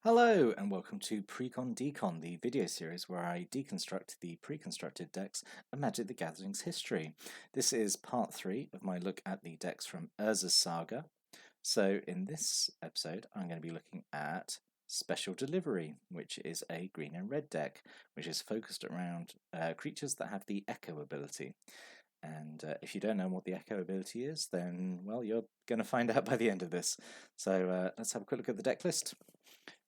Hello and welcome to Precon Decon, the video series where I deconstruct the pre-constructed decks of Magic the Gathering's history. This is part 3 of my look at the decks from Urza's Saga. So in this episode I'm going to be looking at Special Delivery, which is a green and red deck, which is focused around creatures that have the Echo ability. And if you don't know what the Echo ability is, then, well, you're going to find out by the end of this. So let's have a quick look at the deck list.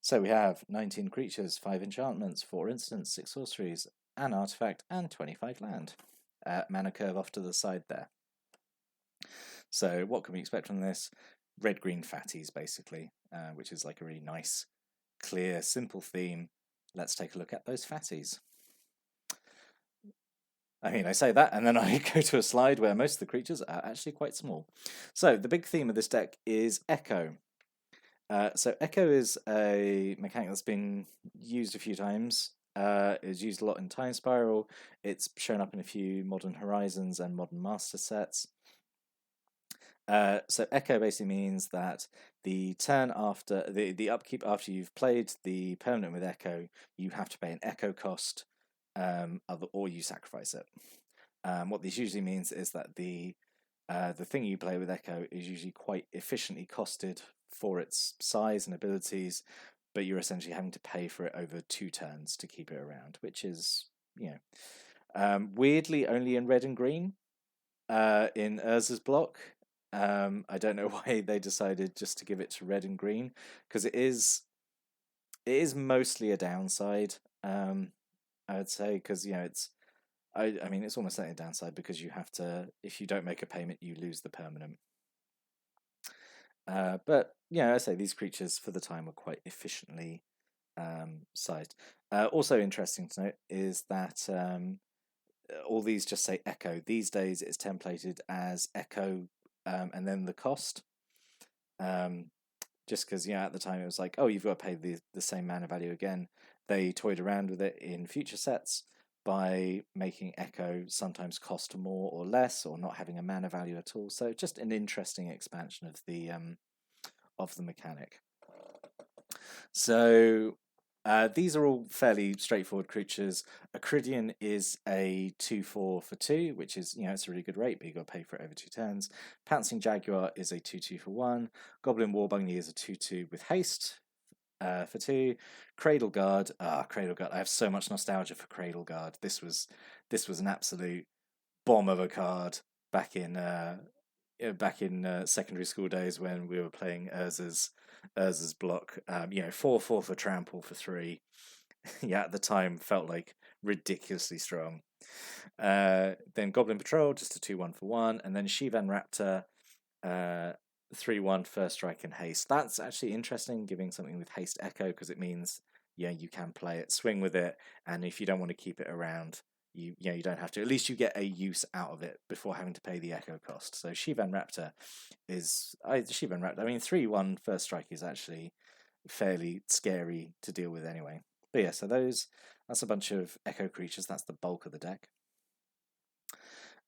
So we have 19 creatures, 5 enchantments, 4 instants, 6 sorceries, an artifact, and 25 land. Mana curve off to the side there. So what can we expect from this? Red-green fatties, basically, which is like a really nice, clear, simple theme. Let's take a look at those fatties. I mean, I say that, and then I go to a slide where most of the creatures are actually quite small. So the big theme of this deck is Echo. So Echo is a mechanic that's been used a few times. It's used a lot in Time Spiral. It's shown up in a few Modern Horizons and Modern Master sets. So Echo basically means that the turn after the upkeep after you've played the permanent with Echo, you have to pay an Echo cost, or you sacrifice it. What this usually means is that the thing you play with Echo is usually quite efficiently costed for its size and abilities, but you're essentially having to pay for it over 2 turns to keep it around, which is, weirdly only in red and green in Urza's block. I don't know why they decided just to give it to red and green, because it is mostly a downside. I would say, because it's I mean, it's almost certainly a downside because you have to, if you don't make a payment, you lose the permanent. But I say these creatures for the time were quite efficiently sized. Also interesting to note is that all these just say Echo. These days it's templated as Echo and then the cost. Just because at the time it was like, oh, you've got to pay the same mana value again. They toyed around with it in future sets by making Echo sometimes cost more or less, or not having a mana value at all. So just an interesting expansion of the mechanic. So these are all fairly straightforward creatures. Acridian is a 2/4 for 2, which is, it's a really good rate, but you've got to pay for it over 2 turns. Pouncing Jaguar is a 2/2 for 1. Goblin Warbungy is a 2/2 with haste for 2. Cradle Guard. Cradle Guard. I have so much nostalgia for Cradle Guard. This was an absolute bomb of a card back in secondary school days when we were playing Urza's block. 4/4 for trample for 3. At the time felt like ridiculously strong. Then Goblin Patrol, just a 2/1 for 1, and then Shivan Raptor, 3/1 first strike and haste. That's actually interesting, giving something with haste Echo, because it means you can play it, swing with it, and if you don't want to keep it around, you don't have to. At least you get a use out of it before having to pay the Echo cost. So Shivan Raptor Shivan Raptor. I mean, 3/1 first strike is actually fairly scary to deal with anyway. But yeah, so that's a bunch of Echo creatures. That's the bulk of the deck.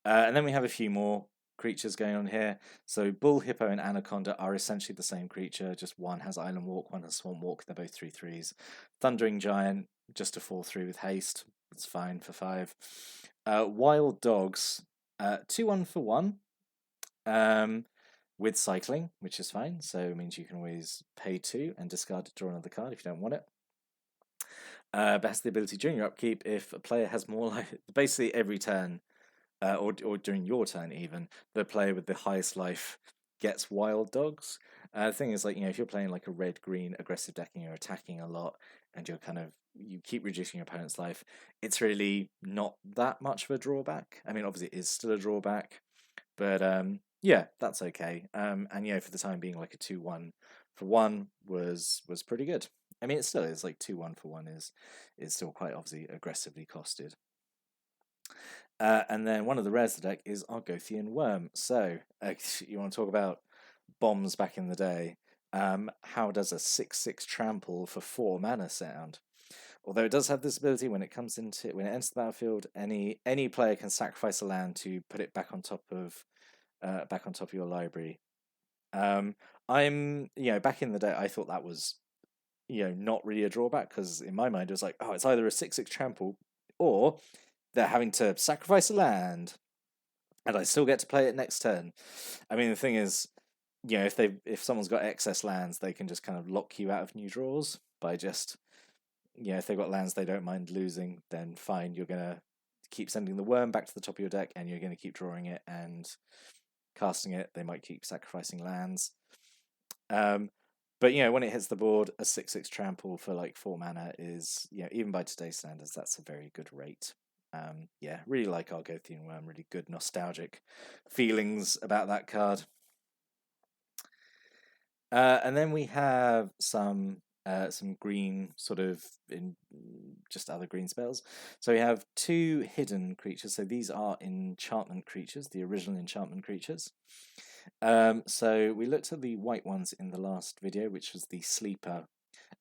And then we have a few more creatures going on here. So Bull, Hippo, and Anaconda are essentially the same creature, just one has Island Walk, one has Swamp Walk. They're both 3/3s. Thundering Giant, just a 4/3 with haste. It's fine for 5. Wild Dogs, 2/1 for 1. With cycling, which is fine. So it means you can always pay 2 and discard to draw another card if you don't want it. But has the ability during your upkeep, if a player has more life, basically every turn, or during your turn even, the player with the highest life gets Wild Dogs. The thing is, if you're playing like a red-green aggressive deck and you're attacking a lot and you keep reducing your opponent's life, it's really not that much of a drawback. I mean, obviously it is still a drawback, but that's okay. And for the time being, like a 2/1 for 1 was pretty good. I mean, it still is, like 2/1 for 1 is still quite obviously aggressively costed. And then one of the rares of the deck is Argothian Worm. So you want to talk about bombs back in the day? How does a 6/6 trample for 4 mana sound? Although it does have this ability when it enters the battlefield, any player can sacrifice a land to put it back on top of your library. I'm back in the day, I thought that was not really a drawback, because in my mind it was like, oh, it's either a 6/6 trample or they're having to sacrifice a land, and I still get to play it next turn. I mean, the thing is, if someone's got excess lands, they can just kind of lock you out of new draws by just, if they've got lands they don't mind losing, then fine, you're gonna keep sending the worm back to the top of your deck, and you're gonna keep drawing it and casting it. They might keep sacrificing lands. But when it hits the board, a 6/6 trample for like 4 mana is, even by today's standards, that's a very good rate. Really like Argothian Worm, really good nostalgic feelings about that card. And then we have some green, sort of in just other green spells. So we have 2 hidden creatures. So these are enchantment creatures, the original enchantment creatures. So we looked at the white ones in the last video, which was the Sleeper,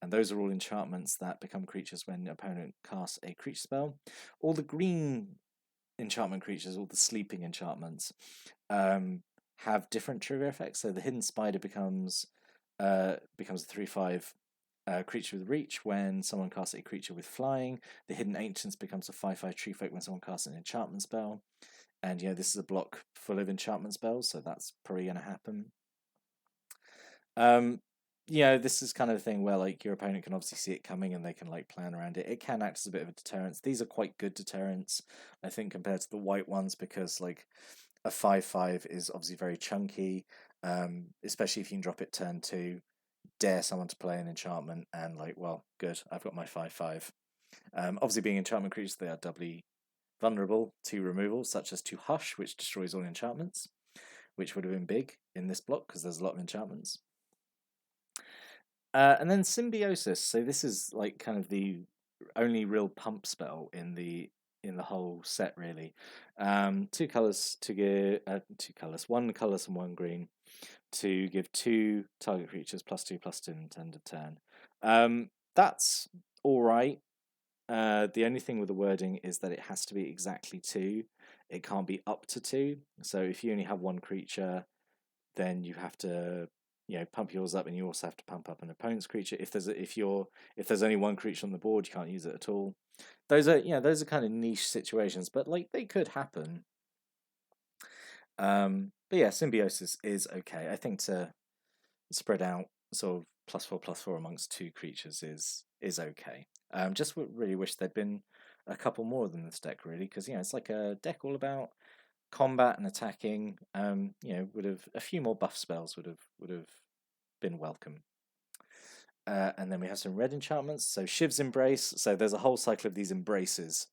and those are all enchantments that become creatures when the opponent casts a creature spell. All the green enchantment creatures, all the sleeping enchantments, have different trigger effects. So the Hidden Spider becomes a 3/5 creature with reach when someone casts a creature with flying. The Hidden Ancients becomes a 5/5 tree folk when someone casts an enchantment spell. And this is a block full of enchantment spells, so that's probably going to happen. This is kind of a thing where like your opponent can obviously see it coming and they can like plan around it. It can act as a bit of a deterrence. These are quite good deterrents, I think, compared to the white ones, because like a 5/5 is obviously very chunky, especially if you can drop it turn 2, dare someone to play an enchantment, and like, well, good, I've got my 5/5. Obviously, being enchantment creatures, they are doubly vulnerable to removal, such as to Hush, which destroys all enchantments, which would have been big in this block because there's a lot of enchantments. And then Symbiosis. So this is like kind of the only real pump spell in the whole set, really. 2 colors to give 2 colors, 1 colorless and 1 green, to give 2 target creatures +2/+2 until end of turn. That's all right. The only thing with the wording is that it has to be exactly 2. It can't be up to 2. So if you only have 1 creature, then you have to pump yours up, and you also have to pump up an opponent's creature. If there's only 1 creature on the board, you can't use it at all. Those are kind of niche situations, but like they could happen. But yeah, Symbiosis is okay. I think to spread out sort of +4/+4 amongst 2 creatures is okay. Just really wish there'd been a couple more than this deck, really, because it's like a deck all about combat and attacking. Would have a few more buff spells would have been welcome. And then we have some red enchantments. So Shiv's Embrace. So there's a whole cycle of these embraces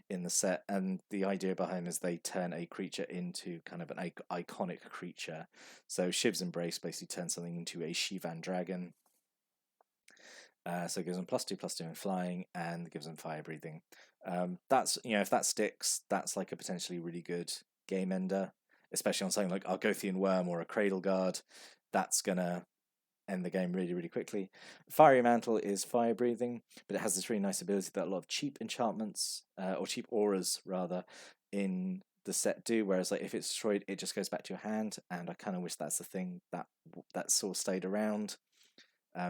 in the set, and the idea behind is they turn a creature into kind of an iconic creature. So Shiv's Embrace basically turns something into a Shivan dragon. So it gives them +2/+2 in flying, and gives them fire breathing. That's if that sticks, that's like a potentially really good game ender, especially on something like Argothian Worm or a Cradle Guard. That's gonna end the game really, really quickly. Fiery Mantle is fire breathing, but it has this really nice ability that a lot of cheap enchantments, or cheap auras rather, in the set do, whereas like if it's destroyed, it just goes back to your hand, and I kind of wish that's the thing that sort of stayed around.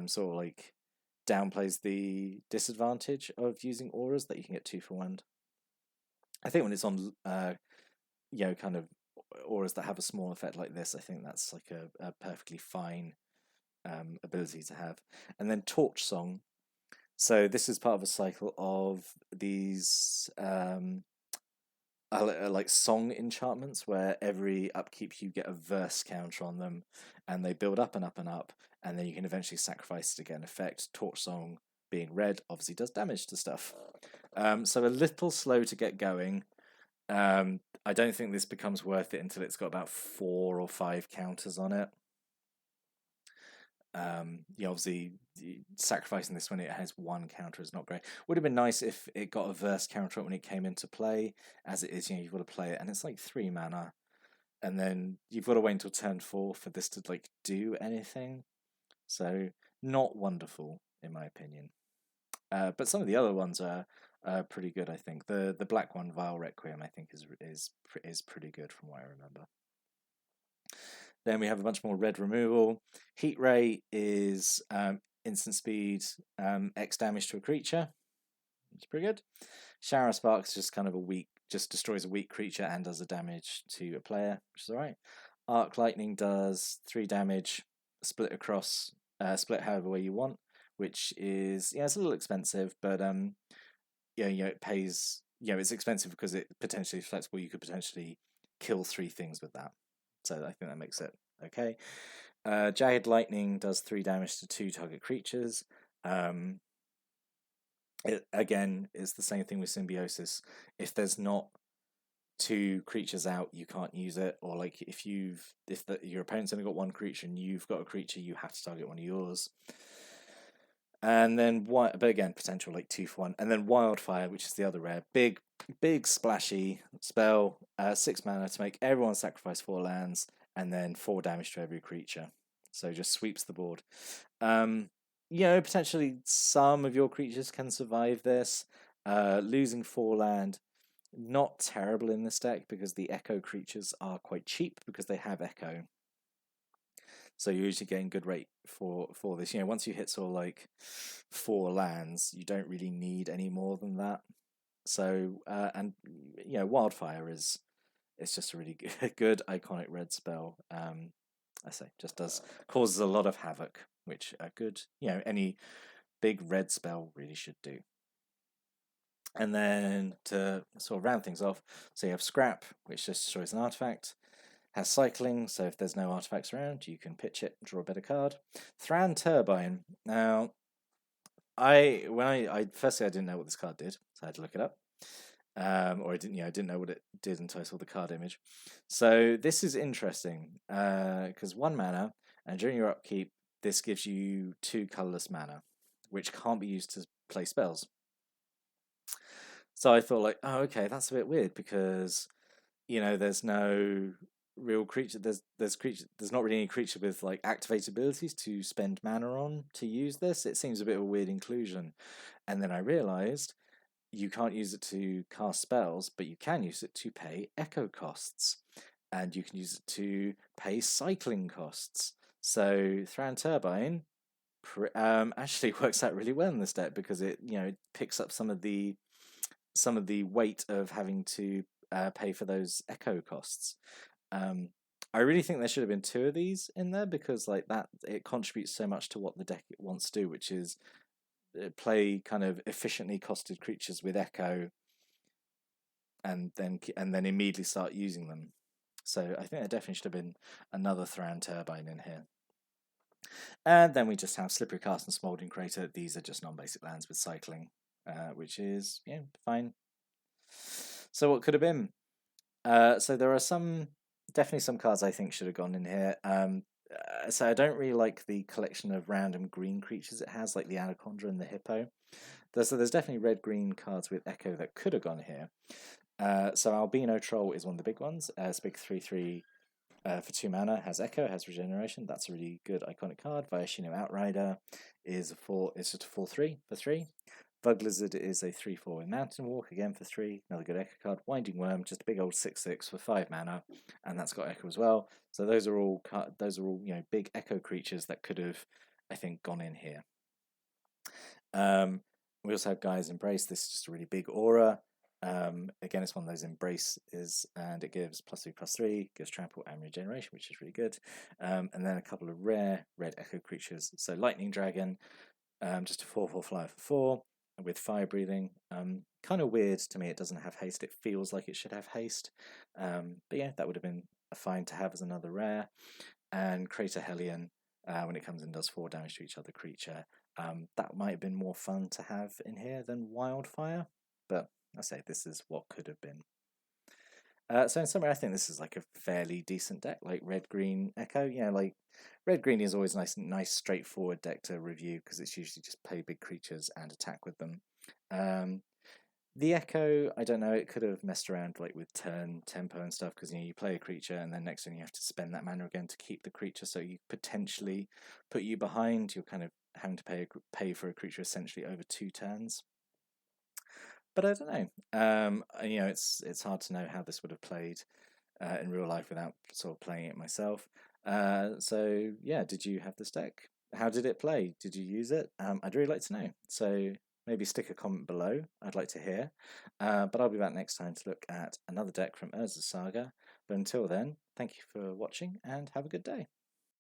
Sort of like downplays the disadvantage of using auras that you can get 2 for 1. I think when it's on kind of auras that have a small effect like this, I think that's like a perfectly fine ability to have. And then Torch Song. So this is part of a cycle of these like song enchantments, where every upkeep you get a verse counter on them, and they build up and up and up, and then you can eventually sacrifice to get an effect. Torch Song, being red, obviously does damage to stuff. So a little slow to get going. I don't think this becomes worth it until it's got about 4 or 5 counters on it. Obviously sacrificing this when it has 1 counter is not great. Would have been nice if it got a verse counter when it came into play. As it is, you've got to play it, and it's like 3 mana, and then you've got to wait until turn 4 for this to like do anything. So not wonderful in my opinion. But some of the other ones are pretty good. I think the black one, Vile Requiem, I think is pretty good from what I remember. Then we have a bunch more red removal. Heat Ray is instant speed, X damage to a creature. It's pretty good. Shower of Sparks is just kind of a weak, just destroys a weak creature and does a damage to a player, which is alright. Arc Lightning does 3 damage, split across, split however way you want, which is, yeah, it's a little expensive, but yeah, it pays. It's expensive because it potentially is flexible. You could potentially kill 3 things with that, so I think that makes it okay. Jagged Lightning does 3 damage to 2 target creatures. It again is the same thing with Symbiosis. If there's not 2 creatures out, you can't use it. Or like if your opponent's only got 1 creature and you've got a creature, you have to target one of yours. And then but again, potential like 2 for 1. And then Wildfire, which is the other rare, big splashy spell, 6 mana to make everyone sacrifice 4 lands, and then 4 damage to every creature. So just sweeps the board. Potentially some of your creatures can survive this. Losing 4 land, not terrible in this deck because the Echo creatures are quite cheap because they have Echo. So you're usually getting good rate for this. Once you hit sort of like 4 lands, you don't really need any more than that. So Wildfire it's just a really good iconic red spell. I say just causes a lot of havoc, which a good any big red spell really should do. And then to sort of round things off, so you have Scrap, which just destroys an artifact. Has cycling, so if there's no artifacts around, you can pitch it, draw a better card. Thran Turbine. Now, firstly I didn't know what this card did, so I had to look it up. Or I didn't know what it did until I saw the card image. So this is interesting because 1 mana, and during your upkeep, this gives you 2 colorless mana, which can't be used to play spells. So I thought like, oh, okay, that's a bit weird because there's no real creature. There's not really any creature with like activate abilities to spend mana on to use this. It seems a bit of a weird inclusion. And then I realized you can't use it to cast spells, but you can use it to pay echo costs, and you can use it to pay cycling costs. So Thran Turbine actually works out really well in this deck because it picks up some of the weight of having to pay for those echo costs. I really think there should have been 2 of these in there because like that it contributes so much to what the deck wants to do, which is play kind of efficiently costed creatures with echo, and then immediately start using them. So I think there definitely should have been another Thran Turbine in here. And then we just have Slippery Cast and Smouldering Crater. These are just non-basic lands with cycling, which is fine. So what could have been? So there are definitely some cards I think should have gone in here. So I don't really like the collection of random green creatures it has, like the Anaconda and the Hippo. So there's definitely red-green cards with Echo that could have gone here. So Albino Troll is one of the big ones. It's a big 3/3 for 2 mana, has Echo, has Regeneration. That's a really good iconic card. Viashino Outrider is just a 4/3 for 3. Bug Lizard is a 3/4 with Mountain Walk, again for 3. Another good Echo card. Winding Worm, just a big old 6/6 for 5 mana, and that's got Echo as well. So those are all big Echo creatures that could have, I think, gone in here. We also have Gaia's Embrace. This is just a really big aura. Again, it's one of those embraces, and it gives +3/+3, gives trample and regeneration, which is really good. And then a couple of rare red Echo creatures. So Lightning Dragon, just a 4/4 flyer for 4 with fire breathing. Kind of weird to me. It doesn't have haste. It feels like it should have haste. But yeah, that would have been fine to have as another rare. And Crater Hellion, when it comes in, does 4 damage to each other creature. That might have been more fun to have in here than Wildfire, but I say this is what could have been. So in summary, I think this is like a fairly decent deck, like red-green Echo. Like red-green is always nice, straightforward deck to review because it's usually just play big creatures and attack with them. The Echo, I don't know, it could have messed around like with turn tempo and stuff because you play a creature and then next turn you have to spend that mana again to keep the creature, so you potentially put you behind. You're kind of having to pay for a creature essentially over 2 turns. But I don't know. It's hard to know how this would have played in real life without sort of playing it myself. So yeah, did you have this deck? How did it play? Did you use it? I'd really like to know. So maybe stick a comment below. I'd like to hear. But I'll be back next time to look at another deck from Urza Saga. But until then, thank you for watching and have a good day.